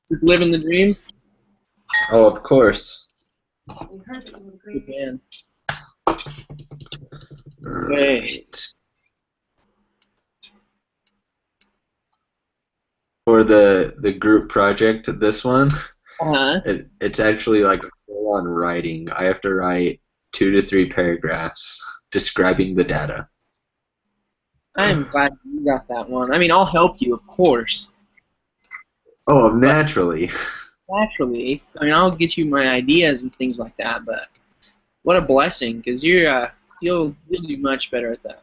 Just living the dream. Oh, of course. Good man. Right. For the group project, this one, Uh-huh. it's actually like full on writing. I have to write 2 to 3 paragraphs describing the data. I'm glad you got that one. I mean, I'll help you, of course, Oh, but naturally. naturally, I mean, I'll get you my ideas and things like that. But what a blessing, because you'll do much better at that.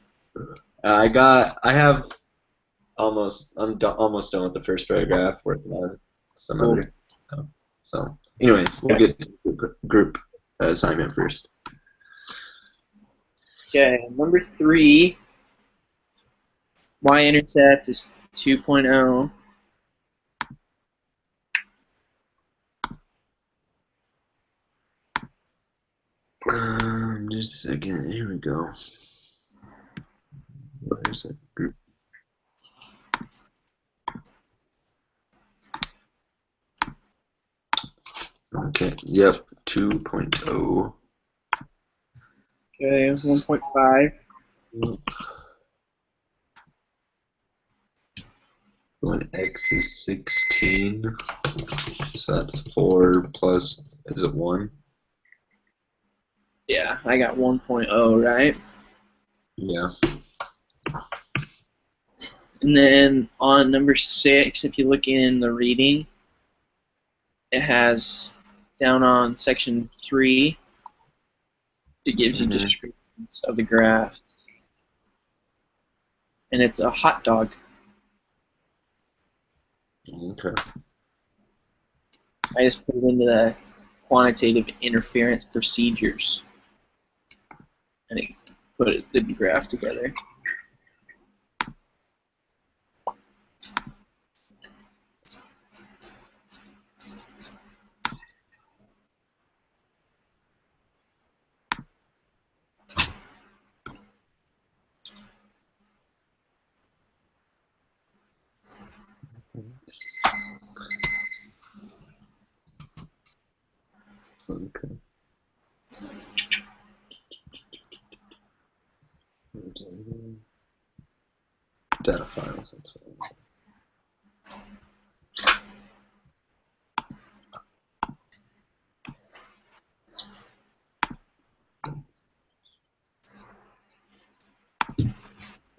I have almost done with the first paragraph, working on some Cool. other. So, anyways, we'll Okay. get to the group assignment first. Okay. Number 3, y-intercept is 2.0. Just a second. Here we go. Where's it? Group. Okay. Yep. 2.0. Okay. 1.5. When x is 16, so that's 4 plus, is it 1? Yeah, I got 1.0, right? Yeah. And then on number 6, if you look in the reading, it has down on section 3, it gives you Mm-hmm. descriptions of the graph. And it's a hot dog. Okay. I just put it into the quantitative interference procedures, and it put the graph together. Okay. Data files, that's what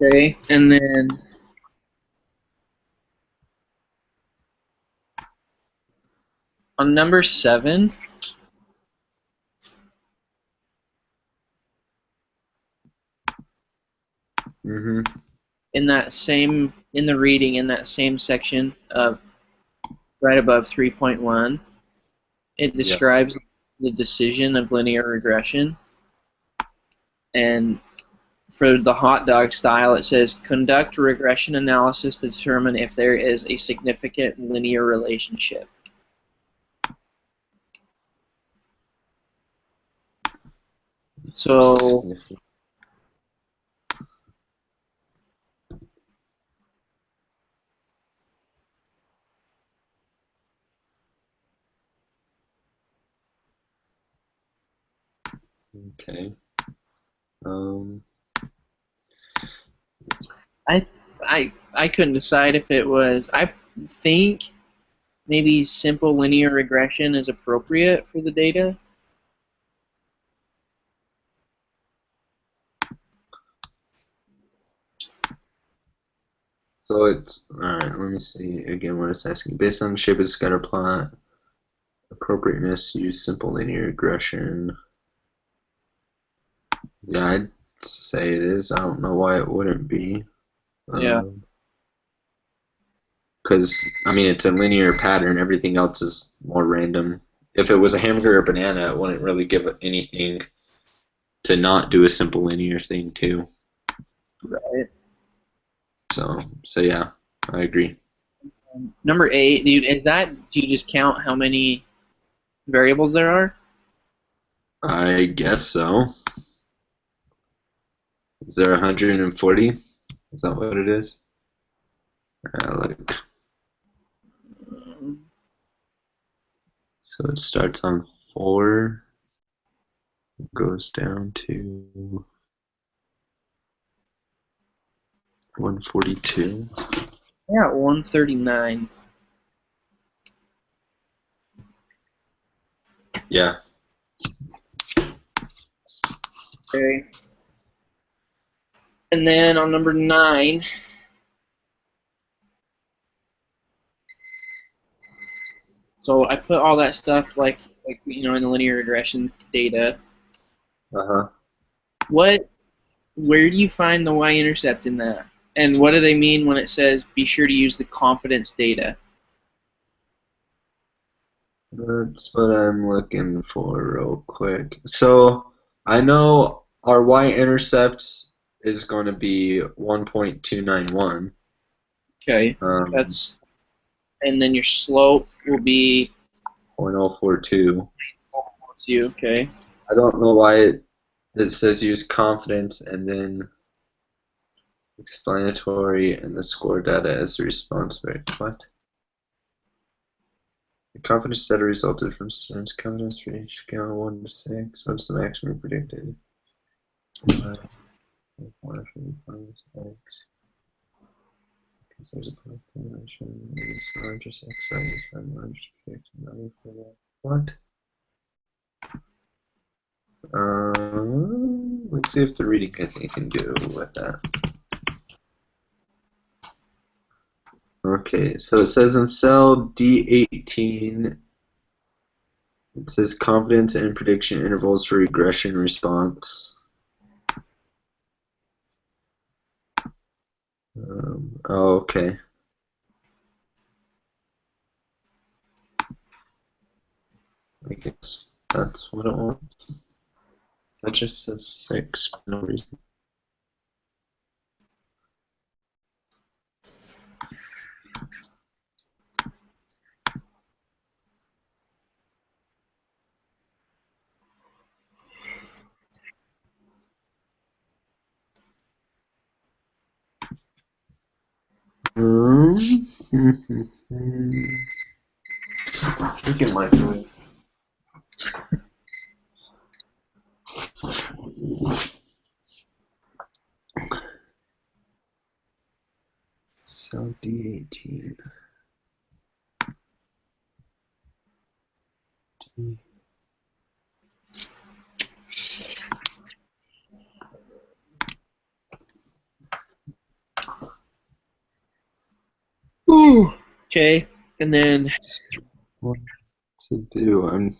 Okay, and then on number 7, Mm-hmm. in the reading in that same section of right above 3.1, it Yep. describes the decision of linear regression. And for the hot dog style, it says conduct regression analysis to determine if there is a significant linear relationship. So Okay. Um, I couldn't decide if it was. I think maybe simple linear regression is appropriate for the data. so it's, alright, let me see again what it's asking. Based on the shape of the scatter plot, appropriateness, use simple linear regression. Yeah, I'd say it is. I don't know why it wouldn't be. Yeah. Because, I mean, it's a linear pattern. Everything else is more random. If it was a hamburger or banana, it wouldn't really give it anything to not do a simple linear thing, too. Right. So yeah, I agree. Number 8, dude, is that? Do you just count how many variables there are? I guess so. Is there 140? Is that what it is? Like, So it starts on 4, goes down to 142. Yeah, 139. Yeah. Okay. And then on number 9, so I put all that stuff like in the linear regression data. Uh-huh. Where do you find the y-intercept in that? And what do they mean when it says be sure to use the confidence data? That's what I'm looking for real quick. So I know our y-intercept is going to be 1.291. Okay. And then your slope will be 0.042. okay. I don't know why it says use confidence and then explanatory and the score data as the response rate. What? The confidence data resulted from students' confidence rate scale 1 to 6. What's the maximum predicted? Because there's a population is largest X values from largest predicted value for that. What? Let's see if the reading technique can do with that. Okay, so it says in cell D18, it says confidence and prediction intervals for regression response. Oh, okay. I guess that's what it wants. That just says 6 for no reason. Freaking microwave. Cell D18. D. Ooh. Okay. And then What to do? I'm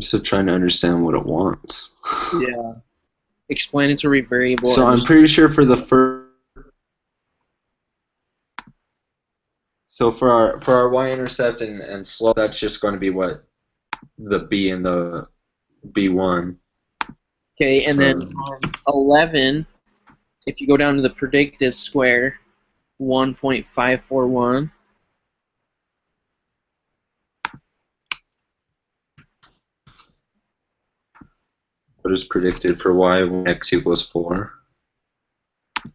still trying to understand what it wants. yeah, explanatory variable. So And I'm pretty sure for the first. So for our y-intercept and slope, that's just going to be what the b and the b1. okay, and then on 11, if you go down to the predicted square, 1.541. What is predicted for y when x equals 4? I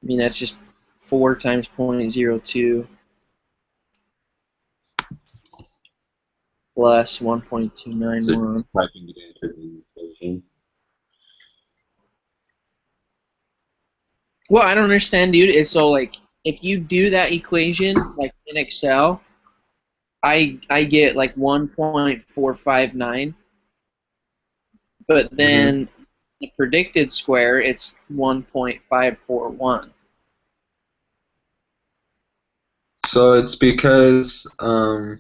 mean, that's just 4 times 0.02 plus 1.291. Typing it into the equation. Well, I don't understand, dude. It's so like if you do that equation like in Excel, I get like 1.459, but then the predicted square it's 1.541. So it's because wait,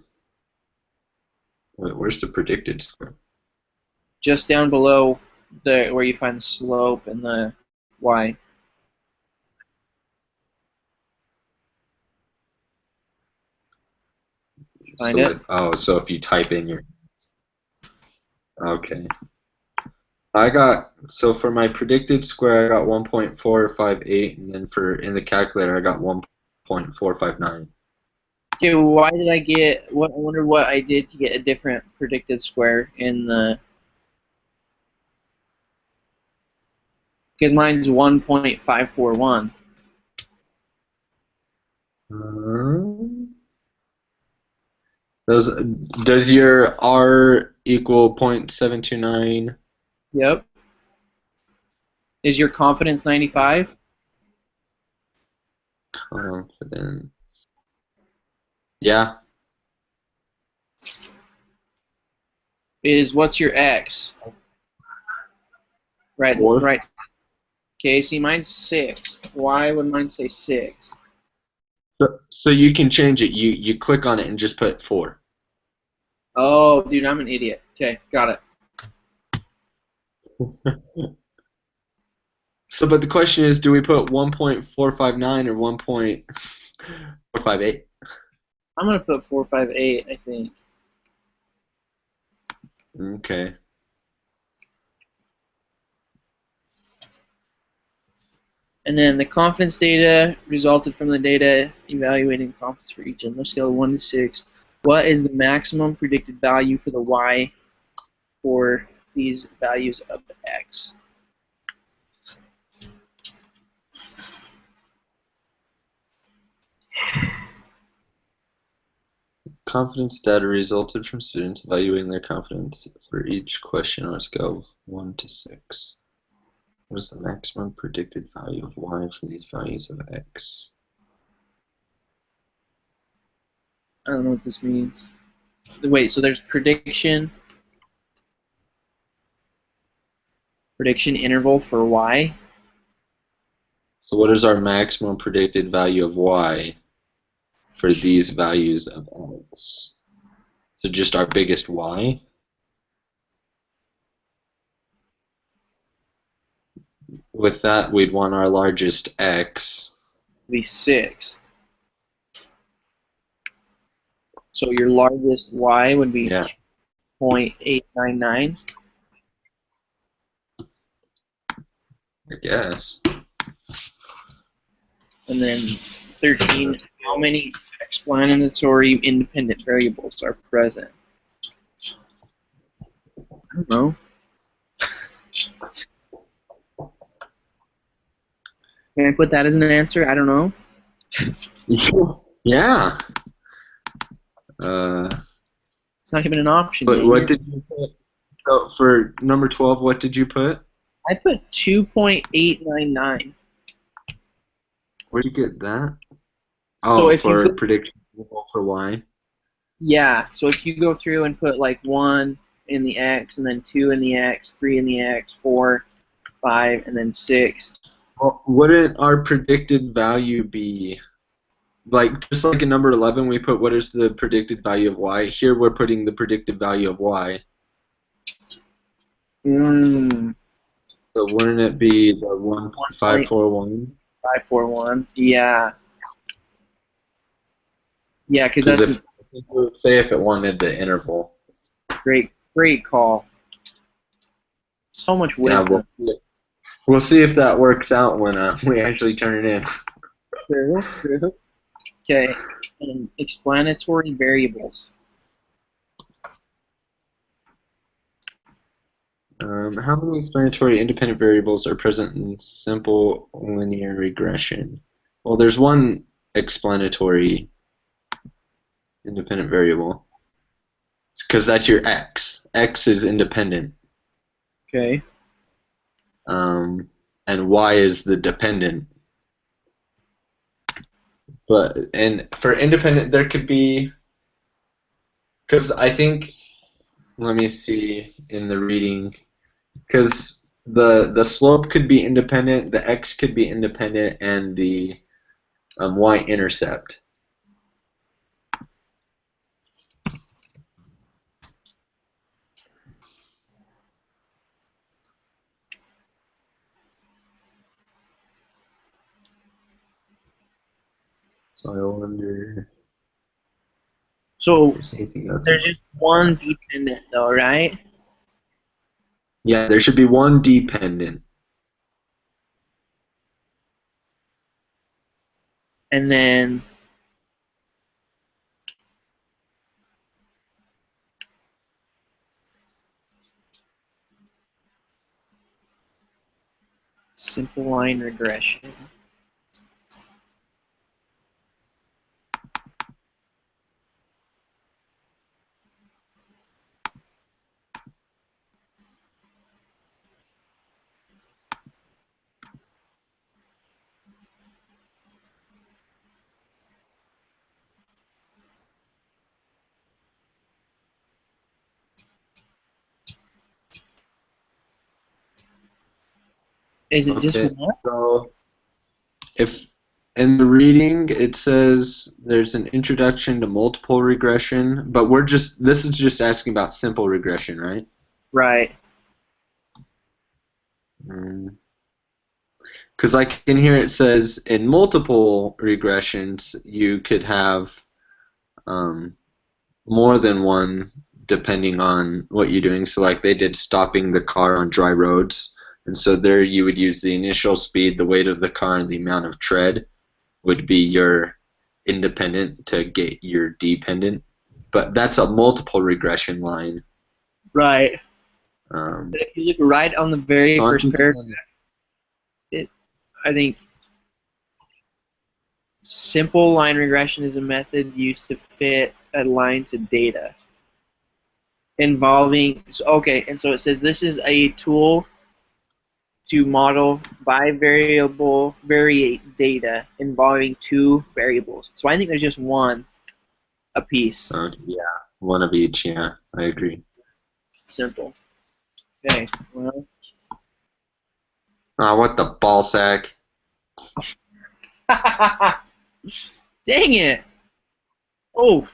where's the predicted score? Just down below the where you find the slope and the y. Find it. So if you type in your okay. For my predicted square I got 1.458 and then for in the calculator I got 1.459. Okay, why did I get? I wonder what I did to get a different predicted square in the. Because mine's 1.541. Um, does your R equal 0.729? Yep. Is your confidence 95? Confidence. Yeah. What's your X? Right, Four. right. Okay, see, mine's 6. Why would mine say 6? So you can change it. You click on it and just put 4. Oh, dude, I'm an idiot. Okay, got it. So, but the question is, do we put 1.459 or 1.458? I'm going to put 458, I think. Okay. And then the confidence data resulted from the data evaluating confidence for each on the scale of 1 to 6. What is the maximum predicted value for the Y for these values of X? Confidence data resulted from students evaluating their confidence for each question on a scale of 1 to 6. What is the maximum predicted value of Y for these values of X? I don't know what this means. Wait, so there's prediction interval for Y? So what is our maximum predicted value of Y for these values of X? So just our biggest Y? With that, we'd want our largest X. Be 6. So your largest Y would be Yeah, 2.899. I guess. And then 13, how many explanatory independent variables are present? I don't know. Can I put that as an answer? I don't know. Yeah. It's not even an option, But dang what it. did you put? So for number 12, what did you put? I put 2.899. Where'd you get that? So Oh, if you go, for prediction for Y. yeah, so if you go through and put like 1 in the X, and then 2 in the X, 3 in the X, 4, 5, and then 6. Well, wouldn't our predicted value be like just like in number 11 we put what is the predicted value of Y? Here we're putting the predicted value of Y. Mm, So wouldn't it be the 1.541? 1.541. Yeah. Yeah, because Because that's if a say if it wanted the interval. great call. So much Yeah, wisdom. we'll see if that works out when we actually turn it in. True, true. Okay, and explanatory variables. How many explanatory independent variables are present in simple linear regression? Well, there's one explanatory independent variable because that's your x. X is independent, Okay. and y is the dependent. But and for independent, there could be because I think let me see in the reading because the slope could be independent, the x could be independent, and the y-intercept. So I wonder if So there's anything else there's about just one dependent though, right? yeah, there should be one dependent. And then simple line regression. Is it just Okay, one? so if in the reading it says there's an introduction to multiple regression, but this is just asking about simple regression, right? Right. Because like in here it says in multiple regressions you could have um, more than one depending on what you're doing. So like they did stopping the car on dry roads, and so there you would use the initial speed, the weight of the car, and the amount of tread would be your independent to get your dependent. But that's a multiple regression line. Right. Um, If you look right on the very so I'm first thinking, paragraph, I think simple line regression is a method used to fit a line to data involving. Okay, and so it says this is a tool to model bivariable variate data involving two variables. So I think there's just one a piece. yeah, one of each. Yeah, I agree. Simple. Okay. Well. Ah, what the ball sack? Dang it! Oh,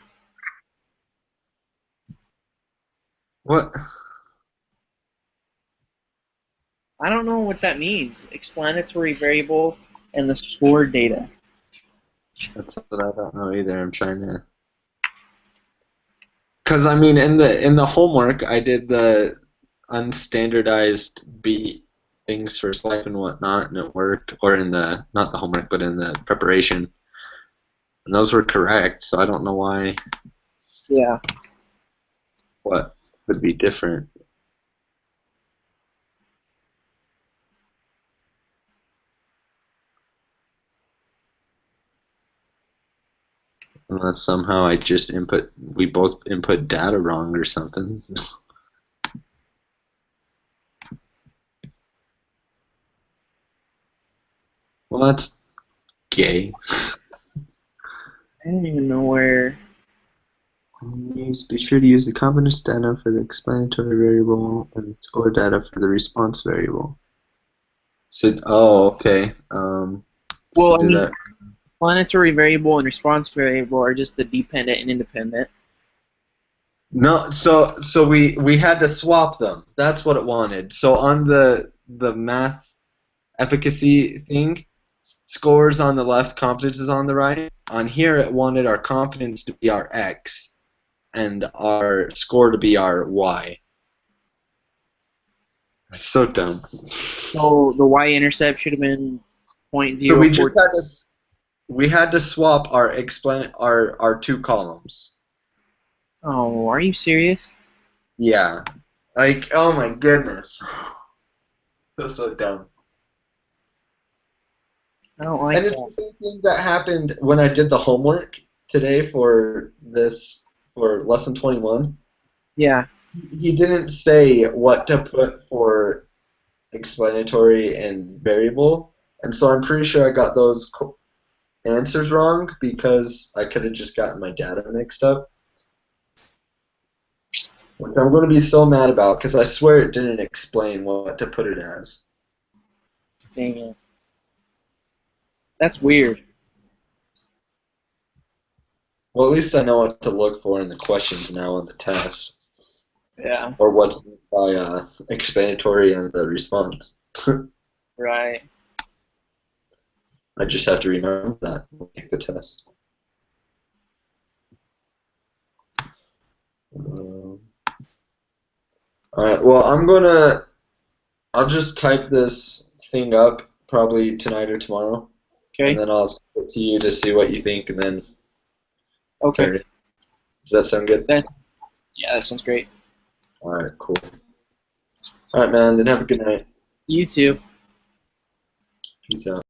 What? I don't know what that means. Explanatory variable and the score data. That's what I don't know either. I'm trying to. Because I mean, in the homework, I did the unstandardized beat things for Slack and whatnot, and it worked. Or in the not the homework, but in the preparation, and those were correct. So I don't know why Yeah. what would be different. Unless somehow we both input data wrong or something. Well, that's gay. I don't even know where. Be sure to use the confidence data for the explanatory variable and score data for the response variable. So, okay. So Well, I do mean, that. explanatory variable and response variable are just the dependent and independent. No, so we had to swap them. That's what it wanted. So on the math efficacy thing, scores on the left, confidence is on the right. On here, it wanted our confidence to be our x and our score to be our y. So dumb. So the y-intercept should have been So .04. we had to swap our two columns. Oh, are you serious? Yeah. Like, oh my goodness. That's so dumb. I don't like And it's that. the same thing that happened when I did the homework today for lesson 21. Yeah. He didn't say what to put for explanatory and variable, and so I'm pretty sure I got those answers wrong because I could have just gotten my data mixed up. Which I'm going to be so mad about because I swear it didn't explain what to put it as. Dang it. That's weird. Well, at least I know what to look for in the questions now on the test, Yeah. or what's by explanatory and the response. Right. I just have to remember that when I take the test. Alright, well, I'll just type this thing up probably tonight or tomorrow, and Okay. then I'll send it to you to see what you think, and then Okay. turn it. Does that sound good? Yeah, that sounds great. Alright, cool. Alright, man, then have a good night. You too. Peace out.